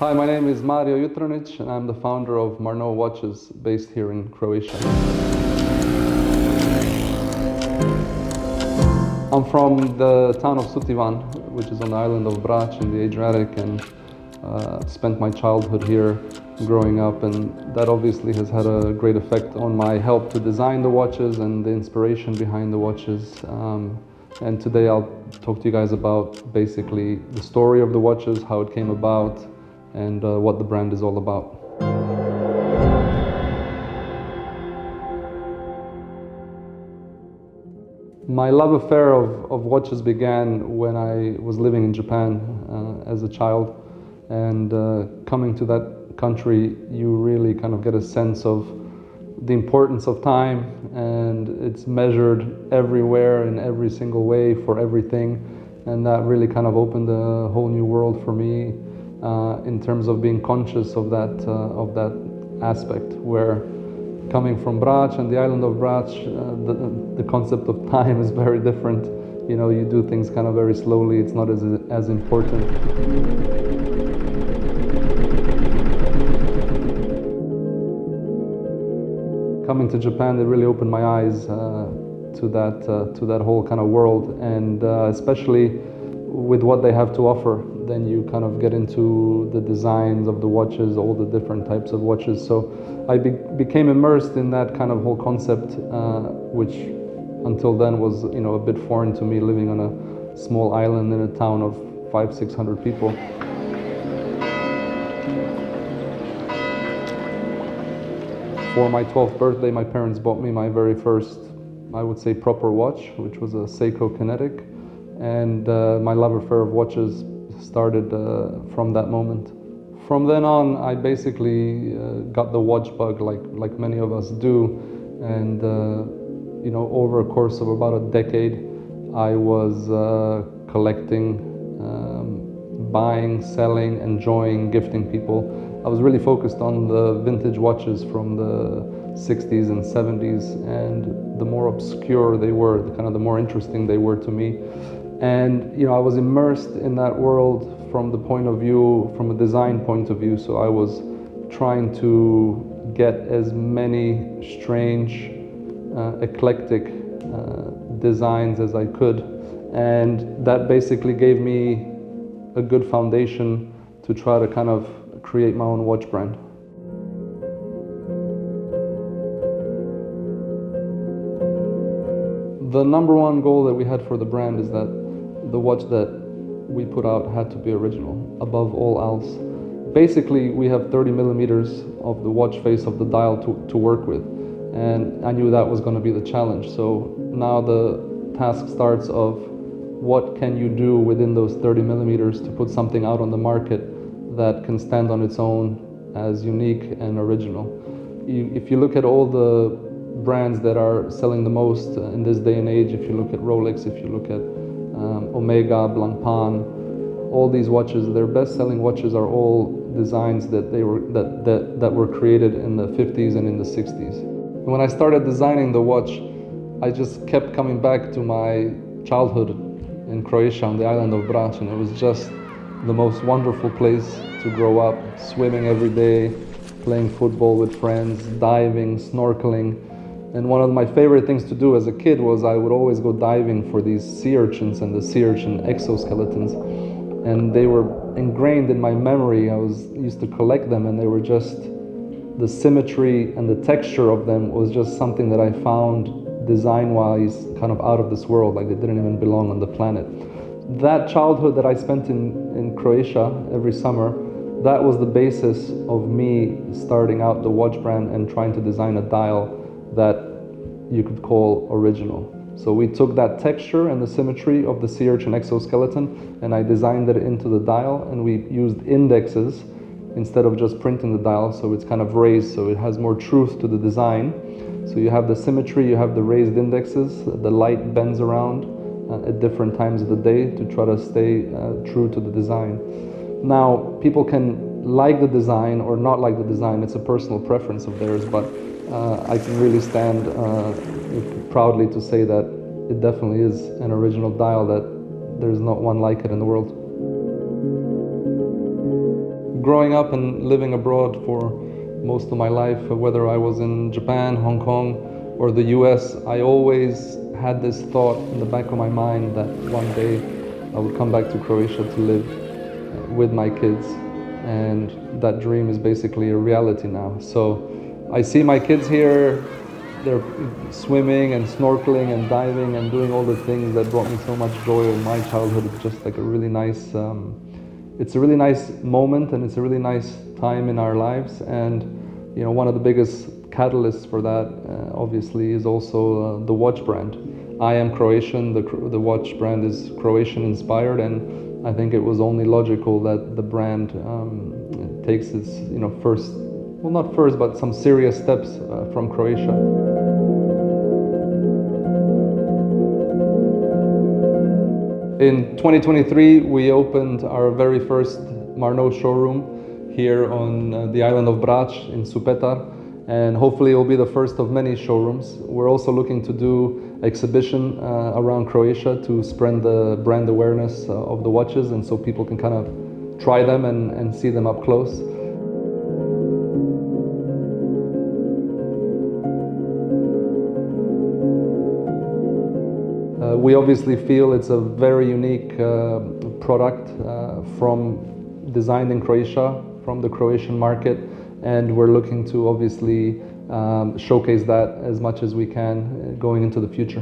Hi, my name is Mario Jutranic and I'm the founder of MARNAUT watches based here in Croatia. I'm from the town of Sutivan, which is on the island of Brač in the Adriatic, and spent my childhood here growing up, and that obviously has had a great effect on my help to design the watches and the inspiration behind the watches. And today I'll talk to you guys about basically the story of the watches, how it came about, and what the brand is all about. My love affair of watches began when I was living in Japan as a child, and coming to that country, you really kind of get a sense of the importance of time, and it's measured everywhere in every single way for everything, and that really kind of opened a whole new world for me in terms of being conscious of that aspect, where coming from Brač and the island of Brač, the concept of time is very different. You know, you do things kind of very slowly, it's not as important. Coming to Japan, it really opened my eyes to that whole kind of world, and especially with what they have to offer. Then you kind of get into the designs of the watches, all the different types of watches. So I became immersed in that kind of whole concept, which until then was, you know, a bit foreign to me, living on a small island in a town of 500-600 people. For my 12th birthday, my parents bought me my very first, I would say, proper watch, which was a Seiko Kinetic. And my love affair of watches started from that moment. From then on, I basically got the watch bug, like many of us do. And you know, over a course of about a decade, I was collecting, buying, selling, enjoying, gifting people. I was really focused on the vintage watches from the 60s and 70s, and the more obscure they were, the more interesting they were to me. And you know, I was immersed in that world from the point of view, from a design point of view. So I was trying to get as many strange, eclectic designs as I could, and that basically gave me a good foundation to try to kind of create my own watch brand. The number one goal that we had for the brand is that the watch that we put out had to be original, above all else. Basically, we have 30 millimeters of the watch face of the dial to work with, and I knew that was going to be the challenge. So now the task starts of what can you do within those 30 millimeters to put something out on the market that can stand on its own as unique and original. If you look at all the brands that are selling the most in this day and age, if you look at Rolex, if you look at Omega, Blancpain, all these watches, their best-selling watches are all designs that were created in the 50s and in the 60s. When I started designing the watch, I just kept coming back to my childhood in Croatia on the island of Brač, and it was just the most wonderful place to grow up, swimming every day, playing football with friends, diving, snorkeling. And one of my favorite things to do as a kid was I would always go diving for these sea urchins and the sea urchin exoskeletons. And they were ingrained in my memory. I used to collect them, and they were just, the symmetry and the texture of them was just something that I found design-wise kind of out of this world, like they didn't even belong on the planet. That childhood that I spent in Croatia every summer, that was the basis of me starting out the watch brand and trying to design a dial that you could call original. So we took that texture and the symmetry of the sea urchin exoskeleton, and I designed it into the dial, and we used indexes instead of just printing the dial, so it's kind of raised, so it has more truth to the design. So you have the symmetry, you have the raised indexes, the light bends around at different times of the day to try to stay true to the design. Now, people can like the design or not like the design, it's a personal preference of theirs, but I can really stand proudly to say that it definitely is an original dial, that there's not one like it in the world. growing up and living abroad for most of my life, whether I was in Japan, Hong Kong, or the US, I always had this thought in the back of my mind that one day I would come back to Croatia to live with my kids. And that dream is basically a reality now. So I see my kids here, they're swimming and snorkeling and diving and doing all the things that brought me so much joy in my childhood. It's just like a really nice, it's a really nice moment, and it's a really nice time in our lives. And you know, one of the biggest catalysts for that, obviously, is also the watch brand. I am Croatian. The watch brand is Croatian inspired, and I think it was only logical that the brand takes its, you know, first, well, not first, but some serious steps from Croatia. In 2023, we opened our very first MARNAUT showroom here on the island of Brač in Supetar, and hopefully it will be the first of many showrooms. We're also looking to do exhibition around Croatia to spread the brand awareness of the watches, and so people can kind of try them and see them up close. We obviously feel it's a very unique product designed in Croatia, from the Croatian market, and we're looking to obviously showcase that as much as we can going into the future.